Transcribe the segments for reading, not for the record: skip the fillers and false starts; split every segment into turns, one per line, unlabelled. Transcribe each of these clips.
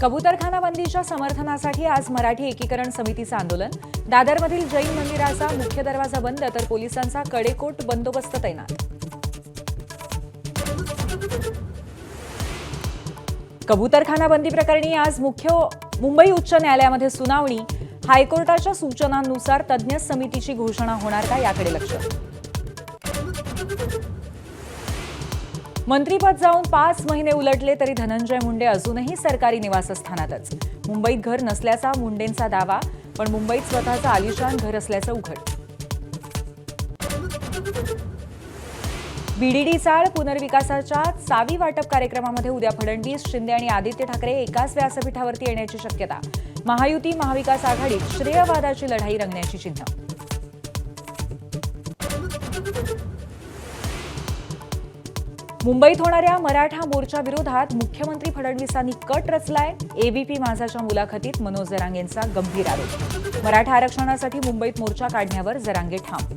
कबूतरखाना बंदीच्या समर्थनासाठी आज मराठी एकीकरण समितीचं आंदोलन। दादरमधील जैन मंदिराचा मुख्य दरवाजा बंद तर पोलिसांचा कडेकोट बंदोबस्त तैनात। कबूतरखाना बंदी प्रकरणी आज मुंबई उच्च न्यायालयामध्ये सुनावणी। हायकोर्टाच्या सूचनांनुसार तज्ञ समितीची घोषणा होणार का याकडे लक्ष। मंत्रीपद जाऊन 5 महिने उलटले तरी धनंजय मुंडे अजूनही सरकारी निवासस्थानातच। मुंबईत घर नसल्याचा मुंडेंचा दावा, पण मुंबईत स्वतःचं आलिशान घर असल्याचं उघड। बीडीडी चाळ पुनर्विकासाच्या चावी वाटप कार्यक्रमामध्ये उद्या फडणवीस, शिंदे आणि आदित्य ठाकरे एकाच व्यासपीठावरती येण्याची शक्यता। महायुती महाविकास आघाडीत श्रेयवादाची लढाई रंगण्याची चिन्ह। मुंबईत होणाऱ्या मराठा मोर्चा विरोधात मुख्यमंत्री फडणवीसांनी कट रचलाय। एबीपी माझाच्या मुलाखतीत मनोज जरांगेंचा गंभीर आरोप। मराठा आरक्षणासाठी मुंबईत मोर्चा काढण्यावर जरांगे ठाम।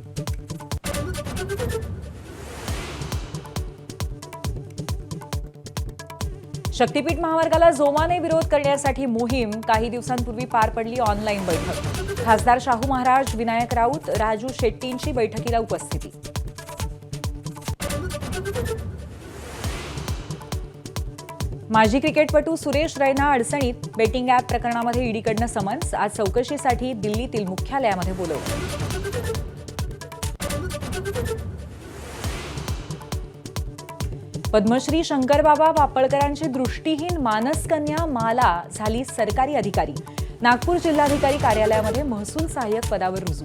शक्तीपीठ महामार्गाला जोमाने विरोध करण्यासाठी मोहीम। काही दिवसांपूर्वी पार पडली ऑनलाईन बैठक। खासदार शाहू महाराज, विनायक राऊत, राजू शेट्टींची बैठकीला उपस्थिती। माजी क्रिकेटपटू सुरेश रैना अडचणीत। बेटिंग ॲप प्रकरणामध्ये ईडीकडनं समन्स। आज चौकशीसाठी दिल्लीतील मुख्यालयामध्ये बोलवलं। पद्मश्री शंकरबाबा पापळकरांची दृष्टीहीन मानसकन्या माला झाली सरकारी अधिकारी। नागपूर जिल्हाधिकारी कार्यालयामध्ये महसूल सहाय्यक पदावर रुजू।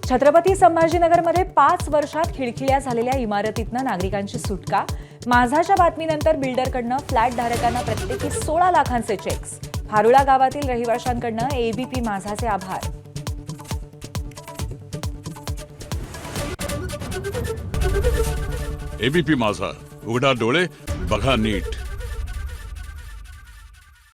छत्रपती संभाजीनगरमध्ये 5 वर्षात खिळखिळ्या झालेल्या इमारतीतनं नागरिकांची सुटका। माझाच्या बातमीनंतर बिल्डरकडनं फ्लॅट धारकांना प्रत्येकी 16 लाखांचे चेक्स। फारुळा गावातील रहिवाशांकडनं एबीपी माझाचे आभार।
एबीपी माझा, उघडा डोळे बघा नीट।